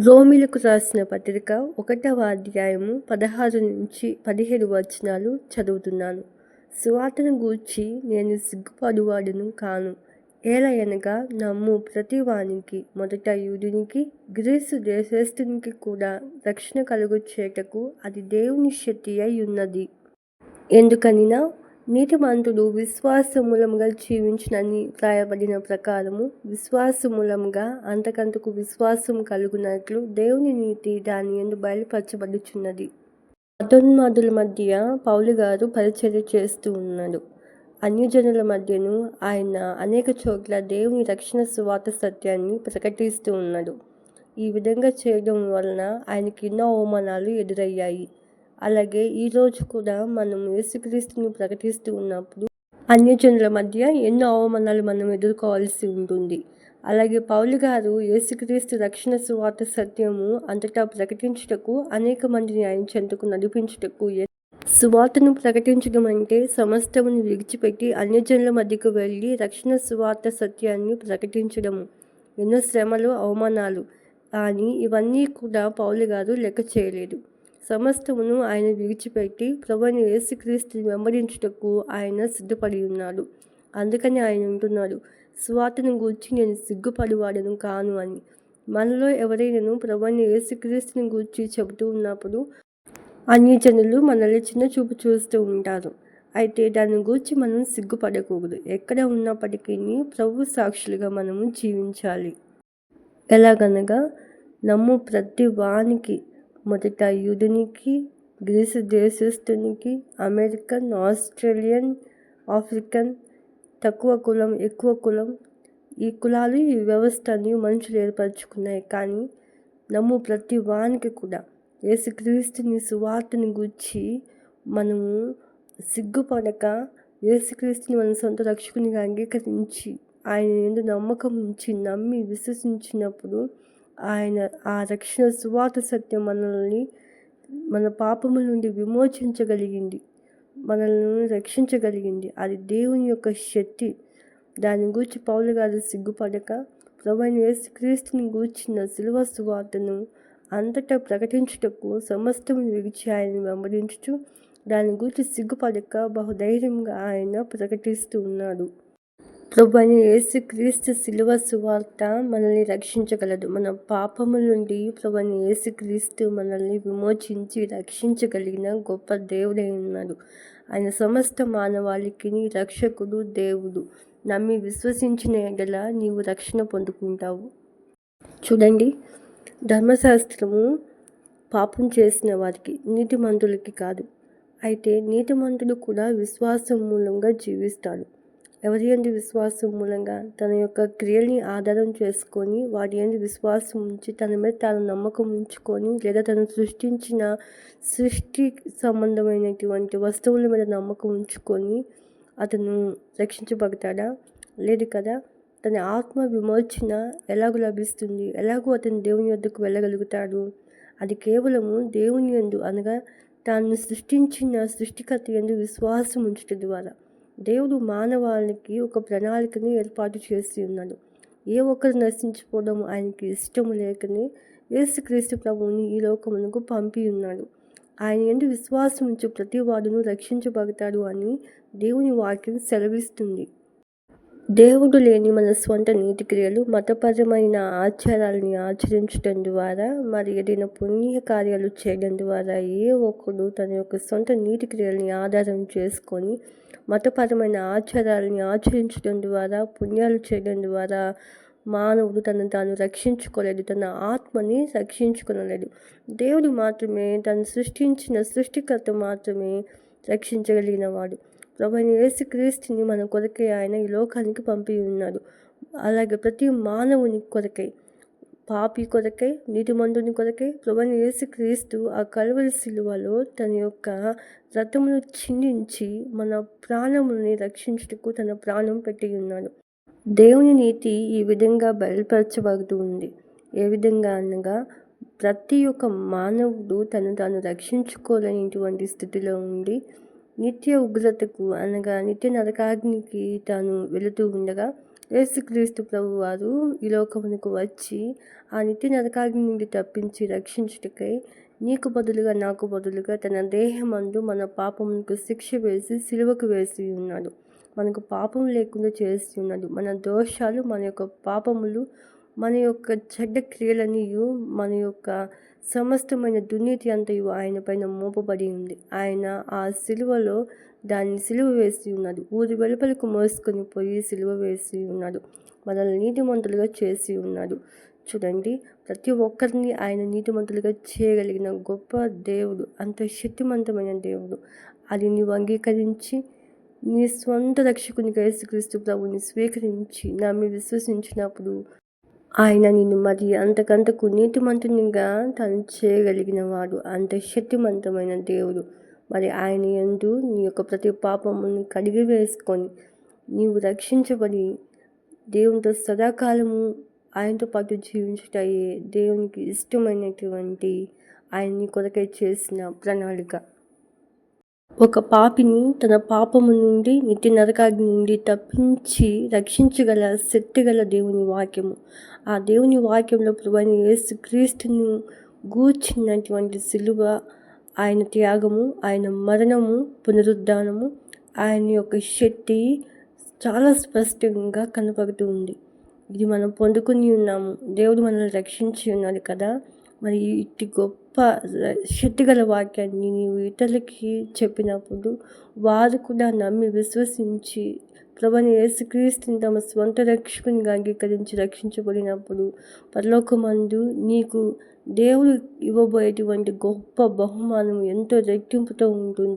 రోమీలకు రాసిన పత్రిక 1వ అధ్యాయము 16-17 వచనాలు చదువుతున్నాను. సువార్తను గూర్చి నేను సిగ్గుపడువాడును కాను. ఏలయనగా నమ్ము ప్రతివానికి, మొదట యూదునికి, గ్రీసు దేశస్థునికి కూడా రక్షణ కలుగచేయుటకు అది దేవుని శక్తి అయి ఉన్నది. ఎందుకనినా నీతిమంతుడు విశ్వాసమూలముగా జీవించునని వ్రాయబడిన ప్రకారము విశ్వాసమూలముగా అంతకంతకు విశ్వాసం కలుగునట్లు దేవుని నీతి దాని యందు బయలుపరచబడుచున్నది. మతోన్మాదుల మధ్య పౌలు గారు పరిచర్య చేస్తూ ఉన్నాడు. అన్యజనుల మధ్యను ఆయన అనేక చోట్ల దేవుని రక్షణ సువార్త సత్యాన్ని ప్రకటిస్తూ ఉన్నాడు. ఈ విధంగా చేయడం వలన ఆయనకి ఎన్నో అవమానాలు ఎదురయ్యాయి. అలాగే ఈరోజు కూడా మనం యేసుక్రీస్తుని ప్రకటిస్తూ ఉన్నప్పుడు అన్యజనుల మధ్య ఎన్నో అవమానాలు మనం ఎదుర్కోవాల్సి ఉంటుంది. అలాగే పౌలు గారు యేసుక్రీస్తు రక్షణ సువార్త సత్యము అంతటా ప్రకటించుటకు అనేక మందిని ఆయన చెంతకు నడిపించుటకు సువార్తను ప్రకటించడం అంటే సమస్తమును విడిచిపెట్టి అన్యజనుల మధ్యకు వెళ్ళి రక్షణ సువార్త సత్యాన్ని ప్రకటించడము. ఎన్నో శ్రమలు, అవమానాలు, కానీ ఇవన్నీ కూడా పౌలు గారు లెక్క చేయలేదు. సమస్తమును ఆయన విడిచిపెట్టి ప్రభువైన యేసుక్రీస్తుని వెంబడించుటకు ఆయన సిద్ధపడి ఉన్నాడు. అందుకని ఆయన అంటున్నాడు, సువార్తను గూర్చి నేను సిగ్గుపడివాడను కాను అని. మనలో ఎవరైనాను ప్రభువైన యేసుక్రీస్తుని గూర్చి చెబుతూ ఉన్నప్పుడు అన్యజనులు మనల్ని చిన్న చూపు చూస్తూ ఉంటారు. అయితే దాని గూర్చి మనం సిగ్గుపడకూడదు. ఎక్కడ ఉన్నప్పటికీ ప్రభు సాక్షులుగా మనము జీవించాలి. ఎలాగనగా నమ్ము ప్రతి వానికి, మొదట యూదునికి, గ్రీసు దేశస్థునికి, అమెరికన్, ఆస్ట్రేలియన్, ఆఫ్రికన్, తక్కువ కులం, ఎక్కువ కులం, ఈ కులాలు ఈ వ్యవస్థని మనుషులు ఏర్పరచుకున్నాయి. కానీ నమ్ము ప్రతి వానికి కూడా యేసుక్రీస్తుని సువార్తని గూర్చి మనము సిగ్గుపడక యేసుక్రీస్తుని మన సొంత రక్షకునిగా అంగీకరించి ఆయన యందు నమ్మకం ఉంచి నమ్మి విశ్వసించినప్పుడు ఆయన ఆ రక్షణ సువార్త సత్యం మనల్ని మన పాపముల నుండి విమోచించగలిగింది, మనల్ని రక్షించగలిగింది. అది దేవుని యొక్క శక్తి. దాని గూర్చి పౌలు గారు సిగ్గుపడక ప్రభువైన యేసుక్రీస్తుని గూర్చిన సిలువ సువార్తను అంతటా ప్రకటించుటకు సమస్తమును విడిచి ఆయన వెంబడించుచు దాని గూర్చి సిగ్గుపడక బహుధైర్యంగా ఆయన ప్రకటిస్తూ ఉన్నాడు. ప్రభువైన యేసుక్రీస్తు సిలువ సువార్త మనల్ని రక్షించగలదు. మన పాపముల నుండి ప్రభువైన యేసుక్రీస్తు మనల్ని విమోచించి రక్షించగలిగిన గొప్ప దేవుడై ఉన్నాడు. ఆయన సమస్త మానవాళికి రక్షకుడు, దేవుడు. నమ్మి విశ్వసించిన ఎడల నీవు రక్షణ పొందుకుంటావు. చూడండి, ధర్మశాస్త్రము పాపం చేసిన వారికి, నీతిమంతులకి కాదు. అయితే నీతిమంతుడు కూడా విశ్వాసం మూలంగా జీవిస్తాడు. ఎవరి యందు విశ్వాసం మూలంగా? తన యొక్క క్రియల్ని ఆధారం చేసుకొని వాటి యందు విశ్వాసం ఉంచి తన మీద తాను నమ్మకం ఉంచుకొని, లేదా తను సృష్టించిన సృష్టి సంబంధమైనటువంటి వస్తువుల మీద నమ్మకం ఉంచుకొని అతను రక్షించబడతాడా? లేదు కదా. తన ఆత్మ విమోచన ఎలాగో లభిస్తుంది? ఎలాగో అతను దేవుని యొద్దకు వెళ్ళగలుగుతాడు? అది కేవలము దేవుని యందు, అనగా తాను సృష్టించిన సృష్టికర్త యందు విశ్వాసం ఉంచడం ద్వారా. దేవుడు మానవాళికి ఒక ప్రణాళికని ఏర్పాటు చేసి ఉన్నాడు. ఏ ఒక్కరు నశించిపోవడం ఆయనకి ఇష్టము లేకనే యేసుక్రీస్తు ప్రభువుని ఈ లోకమునకు పంపి ఉన్నాడు. ఆయన యందు విశ్వాసం ఉంచు ప్రతి వాడును రక్షించబడతాడు అని దేవుని వాక్యం సెలవిస్తుంది. దేవుడు లేని మన స్వంత నీతి క్రియలు, మతపరమైన ఆచారాలని ఆచరించడం ద్వారా, మరి ఏదైనా పుణ్య కార్యాలు చేయడం ద్వారా ఏ ఒక్కడు తన యొక్క సొంత నీతి క్రియల్ని ఆధారం చేసుకొని మతపరమైన ఆచారాలని ఆచరించడం ద్వారా, పుణ్యాలు చేయడం ద్వారా మానవుడు తనను తాను రక్షించుకోలేడు, తన ఆత్మని రక్షించుకోలేడు. దేవుడు మాత్రమే, తను సృష్టించిన సృష్టికర్త మాత్రమే రక్షించగలిగిన వాడు. ప్రభువైన యేసుక్రీస్తుని మన కొరకై ఆయన ఈ లోకానికి పంపి ఉన్నాడు. అలాగే ప్రతి మానవుని కొరకై, పాపి కొరకై, నీతిమంతుని కొరకై ప్రభువైన యేసుక్రీస్తు ఆ కల్వరి సిలువలో తన యొక్క రక్తమును చిందించి మన ప్రాణముని రక్షించుటకు తన ప్రాణం పెట్టి ఉన్నాడు. దేవుని నీతి ఈ విధంగా బయలుపరచబడుతూ ఉంది. ఏ విధంగా అనగా ప్రతి ఒక్క మానవుడు తను తాను రక్షించుకోలేనిటువంటి స్థితిలో ఉండి నిత్య ఉగ్రతకు, అనగా నిత్య నరకాగ్నికి తాను వెళుతూ ఉండగా యేసుక్రీస్తు ప్రభువారు ఈ లోకమునకు వచ్చి ఆ నిత్య నరకాగ్ని నుండి తప్పించి రక్షించుటకై నీకు బదులుగా నాకు బదులుగా తన దేహమందు మన పాపమునకు శిక్ష వేసి సిలువకు వేసి ఉన్నాడు. మనకు పాపం లేకుండా చేసి ఉన్నాడు. మన దోషాలు, మన యొక్క పాపములు, మన యొక్క చెడ్డ క్రియలనియు, మన యొక్క సమస్తమైన దుర్నీతి అంతయు ఆయన పైన మోపబడి ఉంది. ఆయన ఆ సిలువలో దాన్ని సిలువ వేసి ఉన్నాడు. ఊరి వెలుపలకు మోసుకొని పోయి సిలువ వేసి ఉన్నాడు. మనల్ని నీతిమంతులుగా చేసి ఉన్నాడు. చూడండి, ప్రతి ఒక్కరిని ఆయన నీతిమంతులుగా చేయగలిగిన గొప్ప దేవుడు, అంత శక్తివంతమైన దేవుడు. అది నీవు అంగీకరించి నీ స్వంత రక్షకునిగా యేసుక్రీస్తు ప్రభుని స్వీకరించి నమ్మి విశ్వసించినప్పుడు ఆయన నిన్ను మరి అంతకంతకు నీతిమంతునిగా తను చేయగలిగిన వాడు, అంత శక్తివంతమైన దేవుడు. మరి ఆయన యందు నీ యొక్క ప్రతి పాపముని కడిగి వేసుకొని నీవు రక్షించబడి దేవునితో సదాకాలము ఆయనతో పాటు జీవించుటయే దేవునికి ఇష్టమైనటువంటి ఆయన నీ కొరకై చేసిన ప్రణాళిక. ఒక పాపిని తన పాపము నుండి నిత్య నరకాగ్ని నుండి తప్పించి రక్షించగల శక్తిగల దేవుని వాక్యము. ఆ దేవుని వాక్యంలో ప్రభువైన యేసుక్రీస్తును గూర్చినటువంటి సిలువ, ఆయన త్యాగము, ఆయన మరణము, పునరుద్ధానము, ఆయన యొక్క శక్తి చాలా స్పష్టంగా కనపడుతూ ఉంది. ఇది మనం పొందుకుని ఉన్నాము. దేవుడు మనల్ని రక్షించి ఉన్నాడు కదా. మరి ఇట్టి గొప్ప శక్తిగల వాక్యాన్ని నీవు ఇతరులకి చెప్పినప్పుడు వారు కూడా నమ్మి విశ్వసించి ప్రభువైన యేసుక్రీస్తుని తమ స్వంత రక్షకునిగా అంగీకరించి రక్షించబడినప్పుడు పరలోకమందు నీకు దేవుడు ఇవ్వబోయేటువంటి గొప్ప బహుమానం ఎంతో రెట్టింపుతో ఉంటుంది.